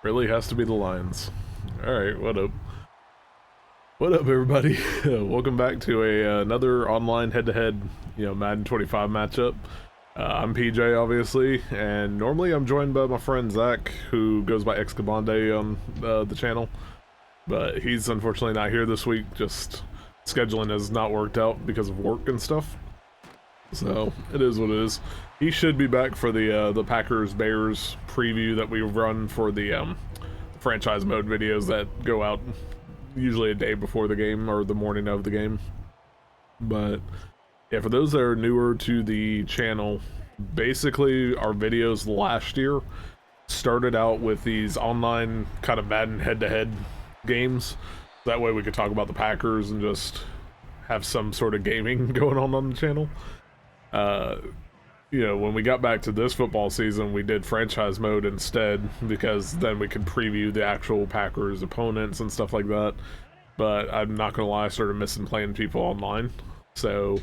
Really has to be the Lions. Alright, what up? What up, everybody? Welcome back to another online head-to-head, Madden 25 matchup. I'm PJ, obviously, and normally I'm joined by my friend Zach, who goes by ItsPJGaming on the channel. But he's unfortunately not here this week, just scheduling has not worked out because of work and stuff. So, it is what it is. He should be back for the Packers-Bears preview that we run for the franchise mode videos that go out usually a day before the game or the morning of the game. But yeah, for those that are newer to the channel, basically our videos last year started out with these online kind of Madden head-to-head games. That way we could talk about the Packers and just have some sort of gaming going on the channel. When we got back to this football season, we did franchise mode instead, because then we could preview the actual Packers opponents and stuff like that. But I'm not gonna lie, I started missing playing people online, so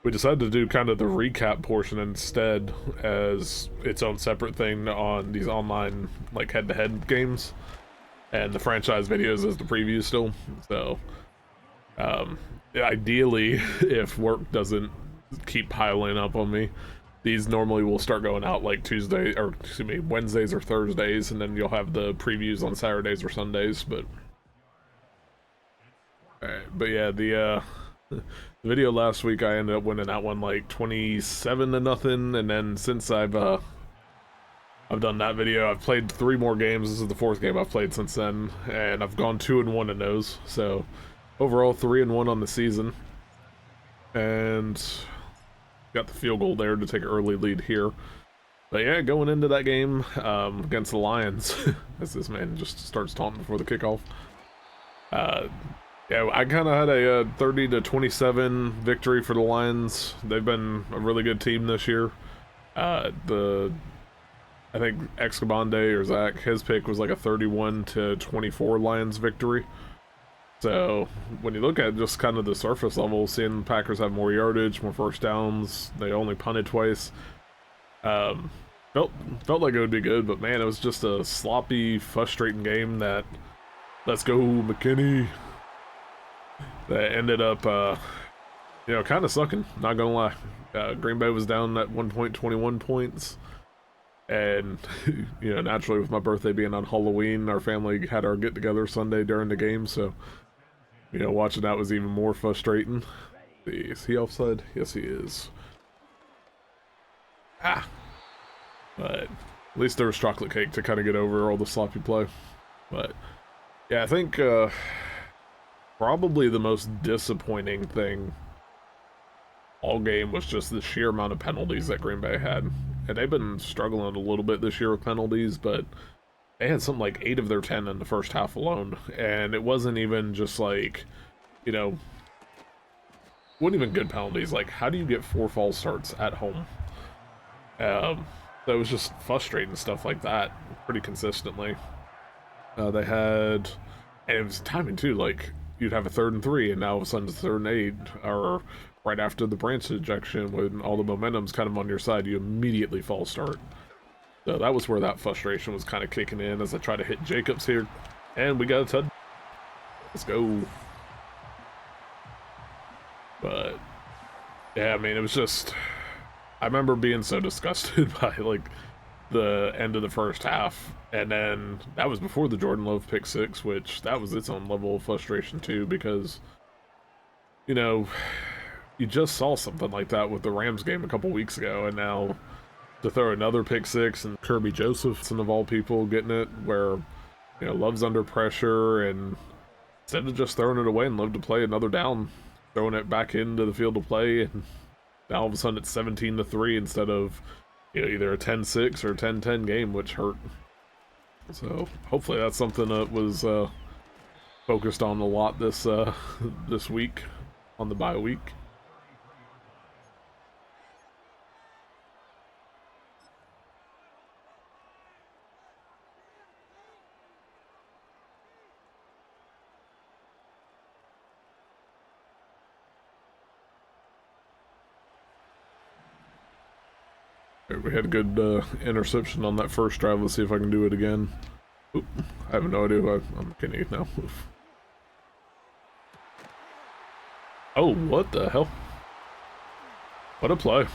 we decided to do kind of the recap portion instead as its own separate thing on these online like head-to-head games, and the franchise videos as the preview still. So ideally, if work doesn't keep piling up on me, these normally will start going out like Wednesdays or Thursdays, and then you'll have the previews on Saturdays or Sundays. But yeah, the video last week I ended up winning that one like 27-0, and then since I've done that video, I've played 3 more games. This is the 4th game I've played since then, and I've gone 2-1 in those. So overall 3-1 on the season, and got the field goal there to take an early lead here. But yeah, going into that game against the Lions, as this man just starts taunting before the kickoff. Yeah, I kind of had a 30-27 victory for the Lions. They've been a really good team this year. I think Excabande or Zach, his pick was like a 31-24 Lions victory. So when you look at just kind of the surface level, seeing the Packers have more yardage, more first downs, they only punted twice. Felt like it would be good, but man, it was just a sloppy, frustrating game that, let's go McKinney, that ended up, kind of sucking, not gonna lie. Green Bay was down at 1 point, 21 points. And, naturally with my birthday being on Halloween, our family had our get-together Sunday during the game, so watching that was even more frustrating. Is he offside? Yes, he is. But at least there was chocolate cake to kind of get over all the sloppy play. But yeah, I think probably the most disappointing thing all game was just the sheer amount of penalties that Green Bay had. And they've been struggling a little bit this year with penalties, but they had something like 8 of their 10 in the first half alone. And it wasn't even just like, wasn't even good penalties. Like, how do you get 4 false starts at home? That was just frustrating stuff like that pretty consistently. They had, and it was timing too, like, you'd have a 3rd and 3, and now all of a sudden it's 3rd and 8, or right after the branch ejection, when all the momentum's kind of on your side, you immediately false start. So that was where that frustration was kind of kicking in as I try to hit Jacobs here. And we got a touchdown. Let's go. But yeah, I mean, it was just, I remember being so disgusted by like the end of the first half, and then that was before the Jordan Love pick 6, which that was its own level of frustration too, because you just saw something like that with the Rams game a couple weeks ago, and now to throw another pick 6 and Kirby Josephson of all people getting it, where Love's under pressure, and instead of just throwing it away and Love to play another down, throwing it back into the field of play, and now all of a sudden it's 17-3 instead of either a 10-6 or a 10-10 game, which hurt. So hopefully that's something that was focused on a lot this this week on the bye week. We had a good interception on that first drive. Let's see if I can do it again. Oop, I have no idea who I'm kidding now. Oof. Oh, what the hell? What a play.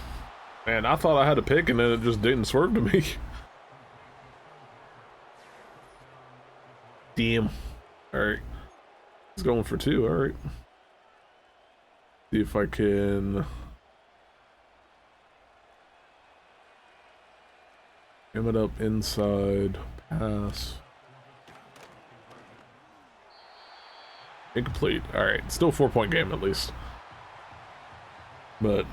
Man, I thought I had a pick and then it just didn't swerve to me. Damn. Alright. He's going for 2, alright. See if I can... Jam it up inside. Pass. Incomplete. Alright, still 4-point game at least. But,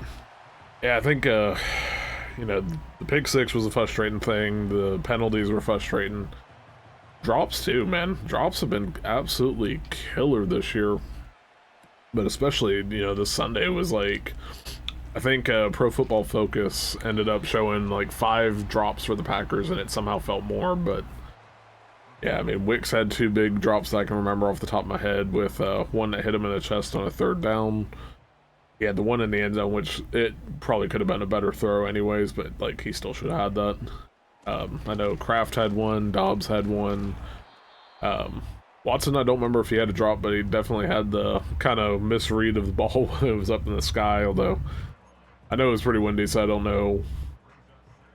yeah, I think, you know, the pick 6 was a frustrating thing. The penalties were frustrating. Drops too, man. Drops have been absolutely killer this year. But especially, you know, this Sunday was like, I think Pro Football Focus ended up showing like 5 drops for the Packers, and it somehow felt more, but yeah, I mean, Wicks had 2 big drops that I can remember off the top of my head, with one that hit him in the chest on a 3rd down. He had the one in the end zone, which it probably could have been a better throw anyways, but like he still should have had that. I know Kraft had one, Dobbs had one. Watson, I don't remember if he had a drop, but he definitely had the kind of misread of the ball when it was up in the sky, although I know it was pretty windy, so I don't know,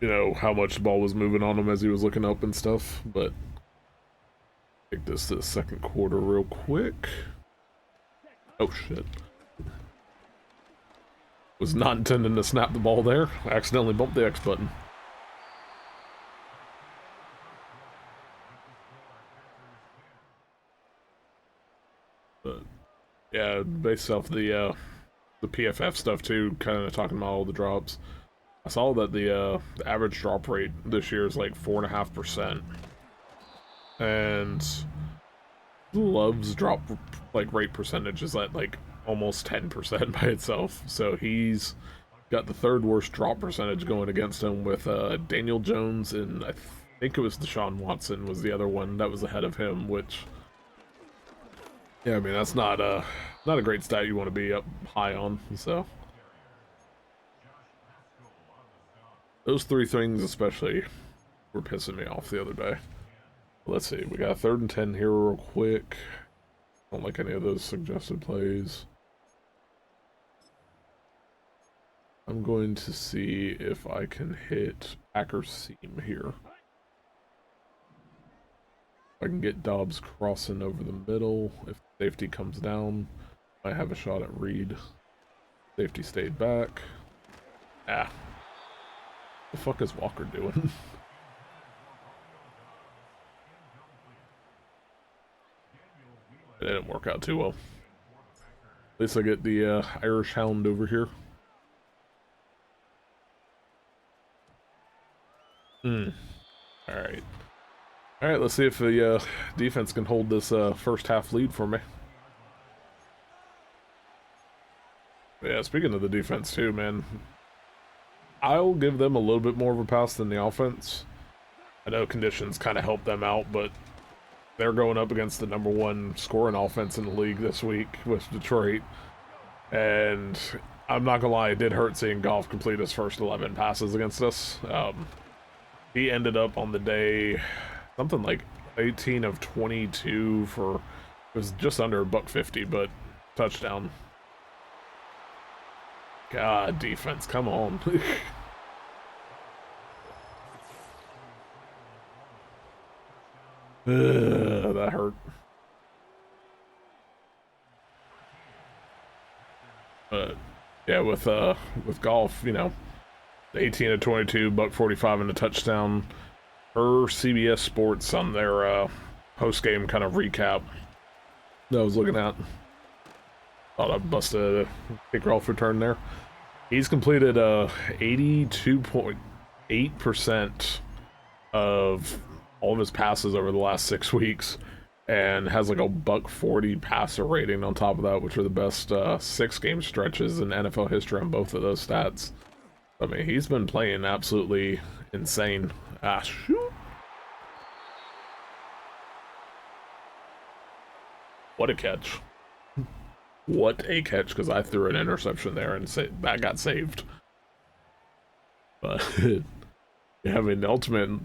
you know, how much the ball was moving on him as he was looking up and stuff, but take this to the 2nd quarter real quick. Oh, shit. Was not intending to snap the ball there. I accidentally bumped the X button. But yeah, based off the PFF stuff too, kind of talking about all the drops. I saw that the average drop rate this year is like 4.5%, and Love's drop like rate percentage is at like almost 10% by itself. So he's got the 3rd worst drop percentage going against him, with Daniel Jones and I think it was Deshaun Watson was the other one that was ahead of him, which, yeah, I mean, that's not a great stat you want to be up high on, so. Those 3 things especially were pissing me off the other day. Let's see, we got 3rd and 10 here real quick. Don't like any of those suggested plays. I'm going to see if I can hit Packers seam here. I can get Dobbs crossing over the middle. If safety comes down, I have a shot at Reed. Safety stayed back. Ah. The fuck is Walker doing? It didn't work out too well. At least I get the Irish Hound over here. Alright. Alright, let's see if the defense can hold this first half lead for me. Yeah, speaking of the defense too, man, I'll give them a little bit more of a pass than the offense. I know conditions kind of help them out, but they're going up against the #1 scoring offense in the league this week with Detroit. And I'm not gonna lie, it did hurt seeing Goff complete his first 11 passes against us. He ended up on the day something like 18 of 22 for, it was just under $150, but touchdown. God, defense, come on. That hurt. But yeah, with Golf, you know, 18 of 22, $145 and a touchdown. Per CBS Sports on their post-game kind of recap that I was looking at. Thought I busted a kickoff return there. He's completed 82.8% of all of his passes over the last 6 weeks, and has like a $140 passer rating on top of that, which are the best 6-game stretches in NFL history on both of those stats. I mean, he's been playing absolutely insane. Ah, shoot. What a catch. What a catch, because I threw an interception there and that got saved. But Yeah, I mean, the ultimate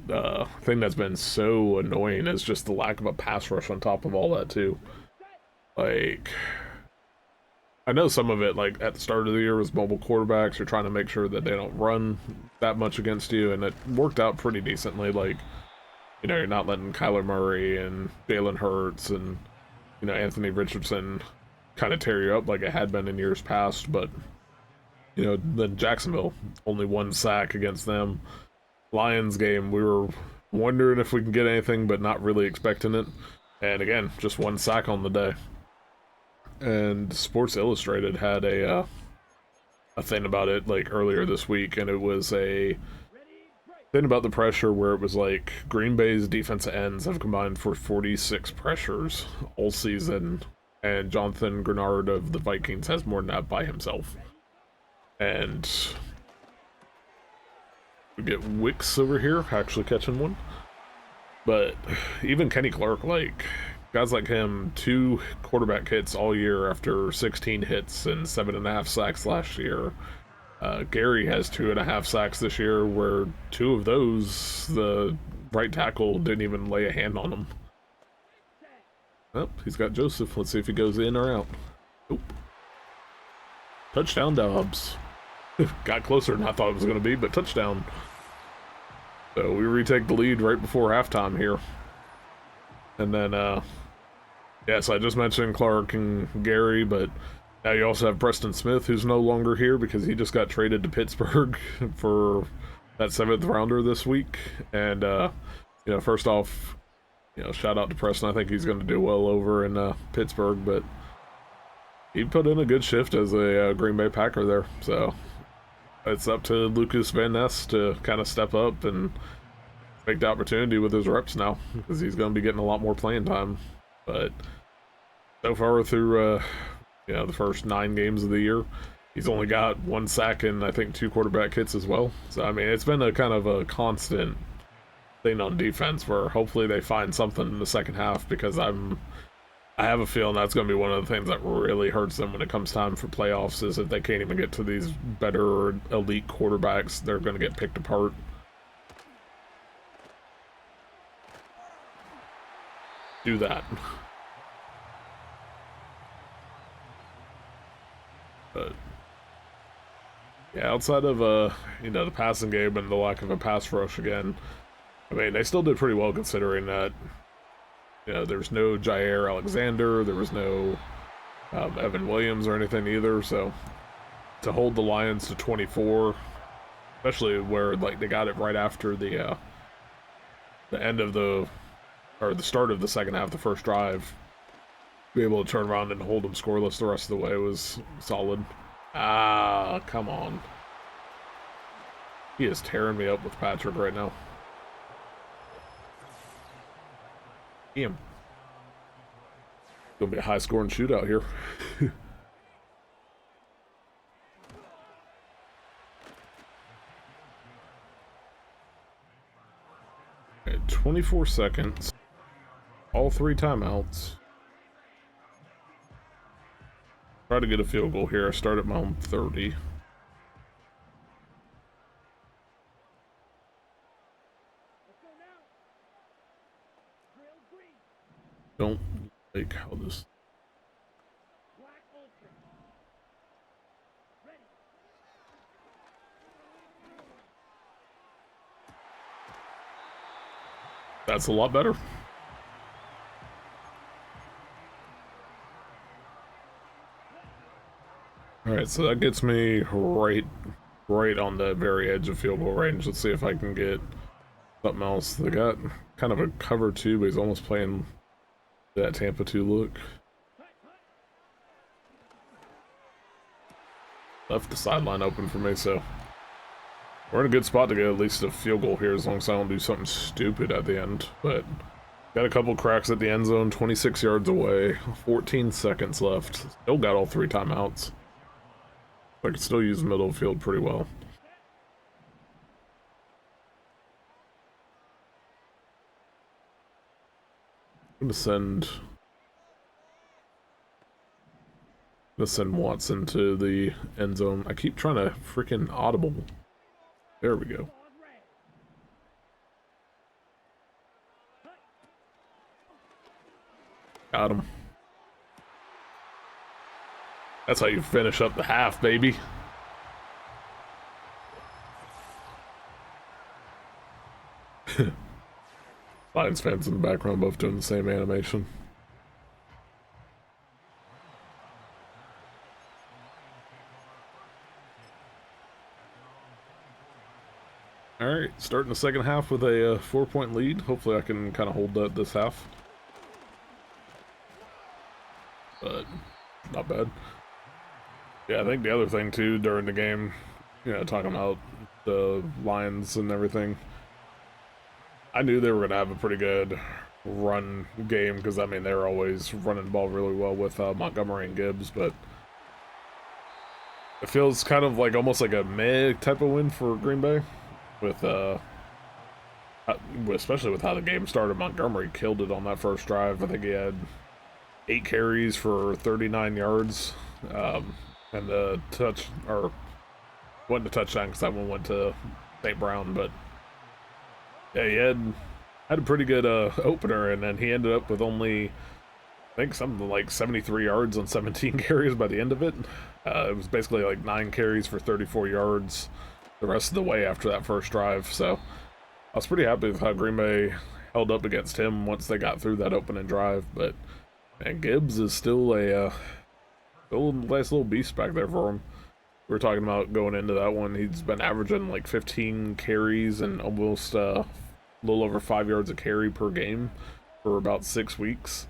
thing that's been so annoying is just the lack of a pass rush on top of all that, too. Like, I know some of it, like, at the start of the year was mobile quarterbacks. You're trying to make sure that they don't run that much against you, and it worked out pretty decently. Like, you know, you're not letting Kyler Murray and Jalen Hurts and, you know, Anthony Richardson kind of tear you up like it had been in years past, but, you know, then Jacksonville, only one sack against them. Lions game, we were wondering if we can get anything, but not really expecting it. And again, just one sack on the day. And Sports Illustrated had a thing about it like earlier this week, and it was a thing about the pressure where it was like Green Bay's defensive ends have combined for 46 pressures all season, and Jonathan Grenard of the Vikings has more than that by himself. And we get Wicks over here actually catching one. But even Kenny Clark, like, guys like him, 2 quarterback hits all year after 16 hits and 7.5 sacks last year. Gary has 2.5 sacks this year, where 2 of those, the right tackle didn't even lay a hand on him. Oh, he's got Joseph. Let's see if he goes in or out. Nope. Touchdown, Dobbs. Got closer than I thought it was going to be, but touchdown. So we retake the lead right before halftime here. And then, yeah, so I just mentioned Clark and Gary, but now you also have Preston Smith, who's no longer here because he just got traded to Pittsburgh for that 7th rounder this week. And, you know, first off, you know, shout out to Preston. I think he's going to do well over in Pittsburgh, but he put in a good shift as a Green Bay Packer there. So it's up to Lucas Van Ness to kind of step up and take the opportunity with his reps now, because he's going to be getting a lot more playing time. But so far through, you know, the first 9 games of the year, he's only got 1 sack and I think 2 quarterback hits as well. So I mean, it's been a kind of a constant thing on defense where hopefully they find something in the second half, because I have a feeling that's going to be one of the things that really hurts them when it comes time for playoffs, is if they can't even get to these better elite quarterbacks, they're going to get picked apart. Do that. But yeah, outside of you know, the passing game and the lack of a pass rush again, I mean, they still did pretty well considering that, you know, there's no Jair Alexander, there was no Evan Williams or anything either. So to hold the Lions to 24, especially where like they got it right after the end of the start of the second half, the first drive, be able to turn around and hold them scoreless the rest of the way was solid. Ah, come on. He is tearing me up with Patrick right now. Damn. Gonna be a high scoring shootout here. Okay, 24 seconds. All 3 timeouts. Try to get a field goal here. I start at my own 30. Don't like how this. That's a lot better. Alright, so that gets me right on the very edge of field goal range. Let's see if I can get something else. They got kind of a cover 2, but he's almost playing that Tampa 2 look. Left the sideline open for me, so we're in a good spot to get at least a field goal here, as long as I don't do something stupid at the end. But got a couple cracks at the end zone, 26 yards away, 14 seconds left. Still got all 3 timeouts. I can still use middle of the field pretty well. I'm gonna send Watson to the end zone. I keep trying to freaking audible. There we go. Got him. That's how you finish up the half, baby. Lions fans in the background both doing the same animation. Alright, starting the second half with a 4-point lead. Hopefully I can kind of hold that this half. But, not bad. Yeah, I think the other thing too during the game, you know, talking about the Lions and everything, I knew they were going to have a pretty good run game because, I mean, they were always running the ball really well with Montgomery and Gibbs, but it feels kind of like almost like a meh type of win for Green Bay with, especially with how the game started. Montgomery killed it on that first drive. I think he had 8 carries for 39 yards, and the wasn't a touchdown because that one went to St. Brown, but yeah, he had a pretty good opener, and then he ended up with only, I think, something like 73 yards on 17 carries by the end of it. It was basically like 9 carries for 34 yards the rest of the way after that first drive, so I was pretty happy with how Green Bay held up against him once they got through that opening drive. But man, Gibbs is still a nice little beast back there for him. We were talking about going into that one, he's been averaging like 15 carries and almost a little over 5 yards a carry per game for about 6 weeks.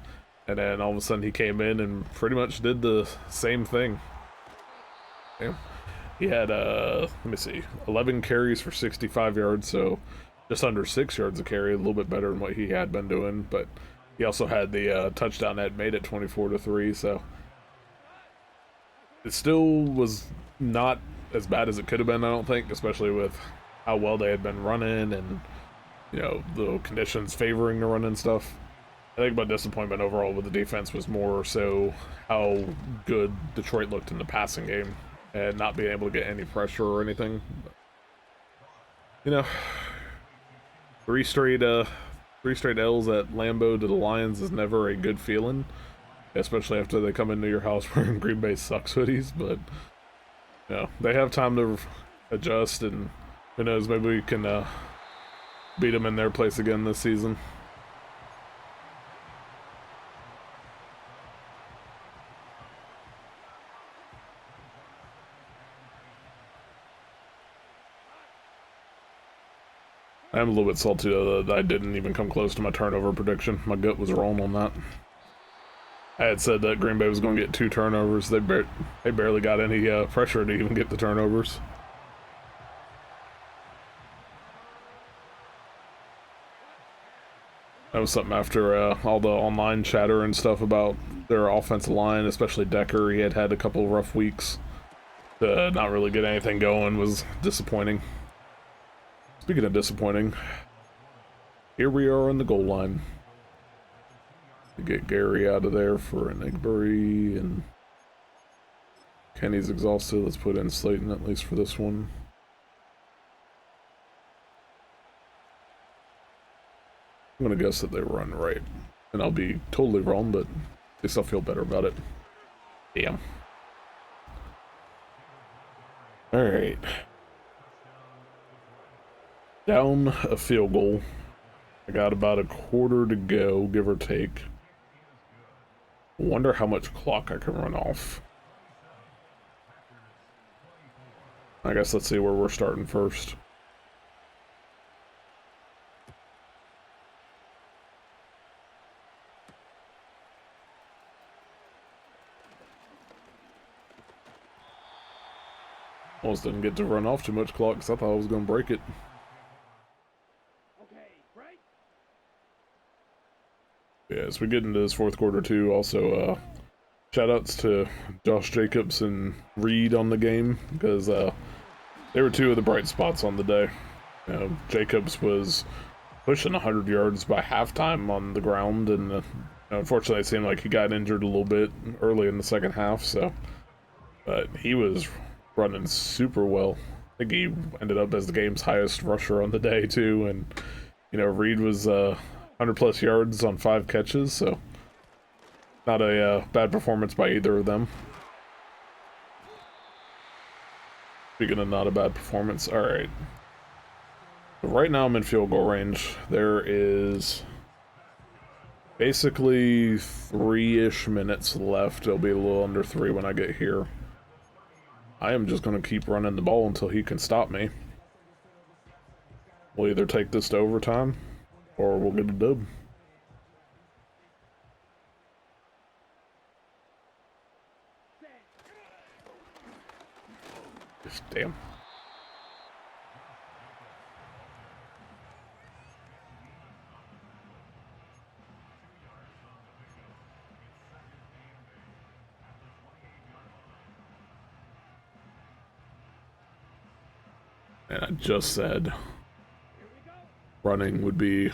And then all of a sudden he came in and pretty much did the same thing. Yeah. He had, let me see, 11 carries for 65 yards, so just under 6 yards a carry, a little bit better than what he had been doing. But he also had the touchdown that made it 24-3, so it still was not as bad as it could have been, I don't think, especially with how well they had been running and, you know, the conditions favoring the run and stuff. I think my disappointment overall with the defense was more so how good Detroit looked in the passing game and not being able to get any pressure or anything. But, you know, three straight L's at Lambeau to the Lions is never a good feeling, especially after they come into your house wearing Green Bay sucks hoodies. But you know, they have time to adjust, and who knows, maybe we can beat them in their place again this season. I'm a little bit salty though that I didn't even come close to my turnover prediction. My gut was wrong on that. I had said that Green Bay was going to get 2 turnovers. They barely got any pressure to even get the turnovers. That was something after all the online chatter and stuff about their offensive line, especially Decker. He had a couple rough weeks. To not really get anything going was disappointing. Speaking of disappointing, here we are on the goal line. To get Gary out of there for an Igbury, and Kenny's exhausted. Let's put in Slayton at least for this one. I'm gonna guess that they run right, and I'll be totally wrong, but at least I'll feel better about it. Damn. Alright. Down a field goal. I got about a quarter to go, give or take. Wonder how much clock I can run off. I guess let's see where we're starting first. Almost didn't get to run off too much clock because I thought I was going to break it. Yeah, as we get into this fourth quarter too, also shout-outs to Josh Jacobs and Reed on the game, because they were 2 of the bright spots on the day. Jacobs was pushing 100 yards by halftime on the ground, and unfortunately it seemed like he got injured a little bit early in the second half, but he was running super well. I think he ended up as the game's highest rusher on the day too, and Reed was 100 plus yards on 5 catches, so Not a bad performance by either of them. Speaking of not a bad performance, alright. So right now I'm in field goal range. There is basically 3-ish minutes left. It'll be a little under 3 when I get here. I am just going to keep running the ball until he can stop me. We'll either take this to overtime, or we'll get a dub. Damn. And I just said running would be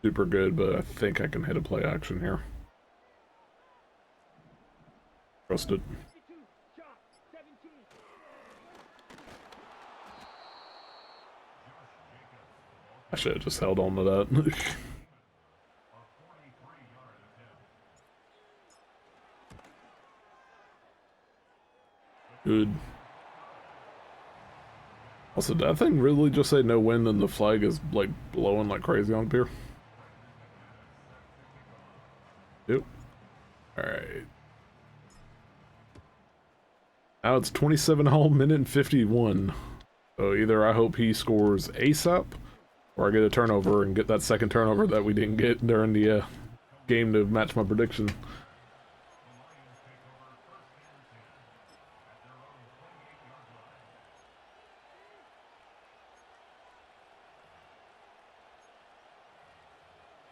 super good, but I think I can hit a play action here. Trust it. I should have just held on to that. Good. Also, did that thing really just say no wind and the flag is, like, blowing like crazy on pier? Yep. Alright. Now it's 27 whole minute and 51. So either I hope he scores ASAP, or I get a turnover and get that second turnover that we didn't get during the game to match my prediction.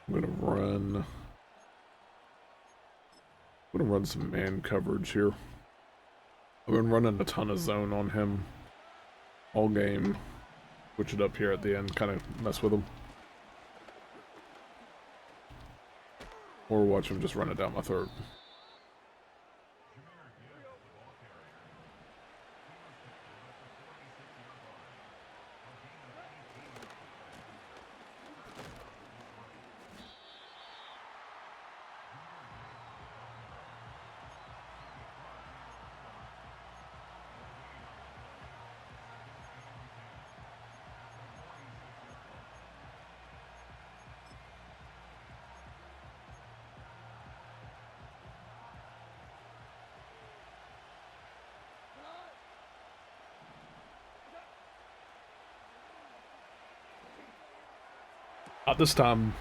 I'm gonna run some man coverage here. I've been running a ton of zone on him all game. Switch it up here at the end, kind of mess with him. Or watch him just run it down my throat. Not this time.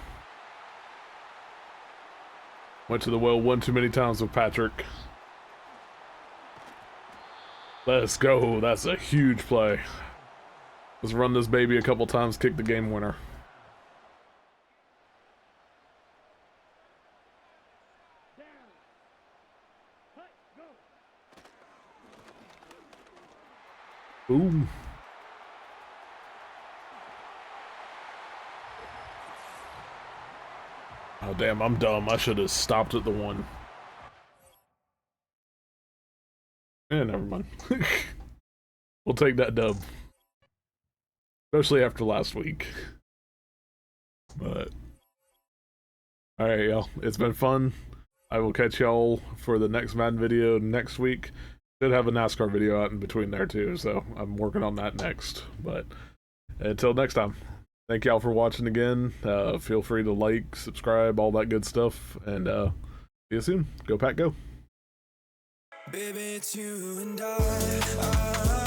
Went to the well one too many times with Patrick. Let's go. That's a huge play. Let's run this baby a couple times, kick the game winner. Boom. Oh damn, I'm dumb. I should have stopped at the 1. Eh, never mind. We'll take that dub. Especially after last week. But alright, y'all. It's been fun. I will catch y'all for the next Madden video next week. Should have a NASCAR video out in between there too, so I'm working on that next. But until next time. Thank y'all for watching again. Feel free to like, subscribe, all that good stuff, and see you soon. Go Pack, go. Baby, it's you and I